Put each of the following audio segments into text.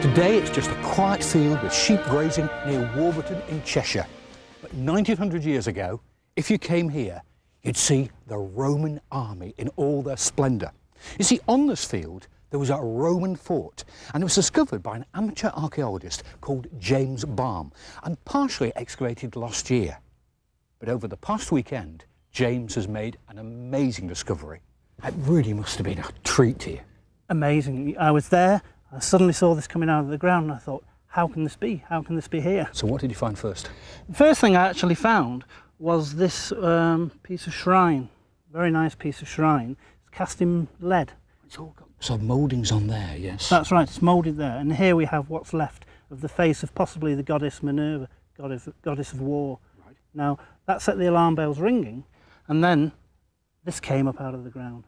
Today it's just a quiet field with sheep grazing near Warburton in Cheshire. But 1900 years ago, if you came here, you'd see the Roman army in all their splendour. You see, on this field there was a Roman fort, and it was discovered by an amateur archaeologist called James Balme and partially excavated last year. But over the past weekend, James has made an amazing discovery. It really must have been a treat to you. Amazing. I was there, I suddenly saw this coming out of the ground and I thought, how can this be? How can this be here? So what did you find first? The first thing I actually found was this piece of shrine. Very nice piece of shrine. It's cast in lead. It's all got some mouldings on there, yes. That's right, it's moulded there. And here we have what's left of the face of possibly the goddess Minerva, goddess of war. Right. Now, that set the alarm bells ringing, and then this came up out of the ground.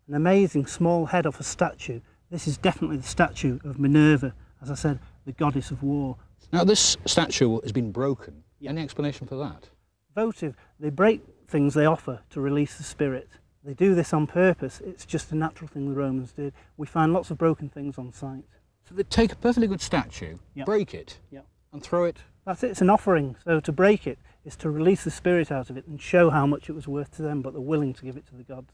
An amazing small head of a statue. This is definitely the statue of Minerva, as I said, the goddess of war. Now this statue has been broken. Yeah. Any explanation for that? Votive. They break things they offer to release the spirit. They do this on purpose. It's just a natural thing the Romans did. We find lots of broken things on site. So they take a perfectly good statue, Yeah. break it, Yeah. and throw it. That's it, it's an offering. So to break it is to release the spirit out of it and show how much it was worth to them, but they're willing to give it to the gods.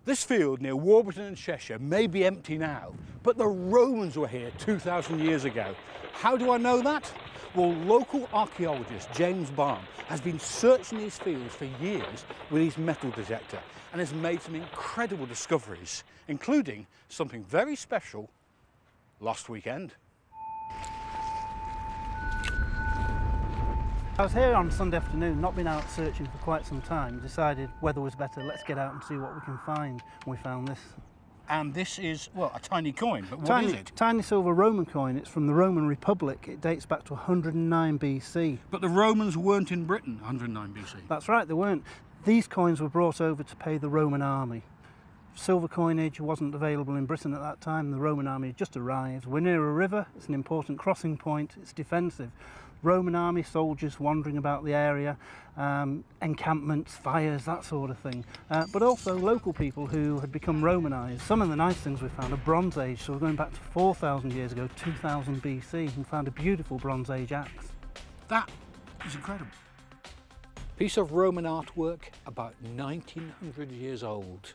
This field near Warburton in Cheshire may be empty now, but the Romans were here 2,000 years ago. How do I know that? Well, local archaeologist James Balme has been searching these fields for years with his metal detector and has made some incredible discoveries, including something very special last weekend. I was here on Sunday afternoon, not been out searching for quite some time, decided weather was better, let's get out and see what we can find. And we found this. And this is, well, a tiny coin, but what is it? Tiny silver Roman coin. It's from the Roman Republic. It dates back to 109 BC. But the Romans weren't in Britain 109 BC. That's right, they weren't. These coins were brought over to pay the Roman army. Silver coinage wasn't available in Britain at that time. The Roman army had just arrived. We're near a river. It's an important crossing point. It's defensive. Roman army soldiers wandering about the area, encampments, fires, that sort of thing. But also local people who had become Romanised. Some of the nice things we found are Bronze Age, so we're going back to 4,000 years ago, 2000 BC, and found a beautiful Bronze Age axe. That is incredible. Piece of Roman artwork about 1900 years old.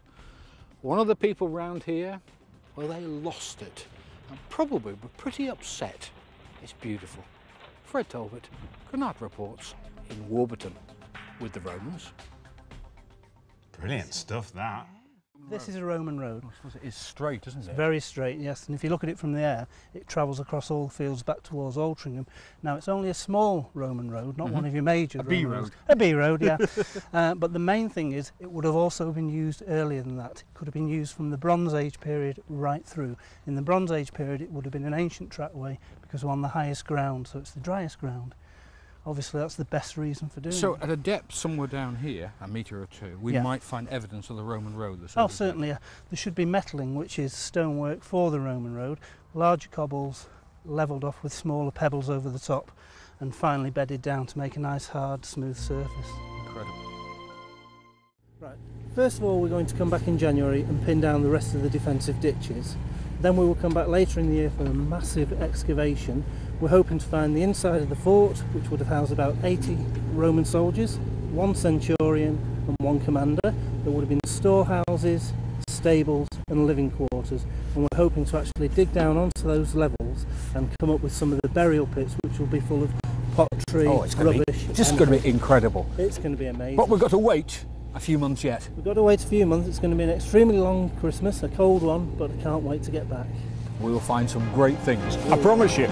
One of the people round here, well, they lost it and probably were pretty upset. It's beautiful. Fred Talbot, Granada reports in Warburton with the Romans. Brilliant stuff, that. This is a Roman road. I suppose it is straight, isn't it? Very straight, yes, and if you look at it from the air, it travels across all the fields back towards Altrincham. Now, it's only a small Roman road, not one of your major B Roman road. roads. A B road, yeah. But the main thing is, it would have also been used earlier than that. It could have been used from the Bronze Age period right through. In the Bronze Age period, it would have been an ancient trackway because we're on the highest ground, so it's the driest ground. Obviously, that's the best reason for doing it. So, at a depth somewhere down here, a metre or two, we might find evidence of the Roman road. Oh, certainly. There should be metalling, which is stonework for the Roman road. Larger cobbles levelled off with smaller pebbles over the top and finally bedded down to make a nice, hard, smooth surface. Incredible. Right. First of all, we're going to come back in January and pin down the rest of the defensive ditches. Then we will come back later in the year for a massive excavation. We're hoping to find the inside of the fort, which would have housed about 80 Roman soldiers, 1 centurion and 1 commander. There would have been storehouses, stables and living quarters. And we're hoping to actually dig down onto those levels and come up with some of the burial pits, which will be full of pottery, rubbish. It's just going to be incredible. It's going to be amazing. But we've got to wait a few months yet. We've got to wait a few months. It's going to be an extremely long Christmas, a cold one, but I can't wait to get back. We will find some great things, I promise you.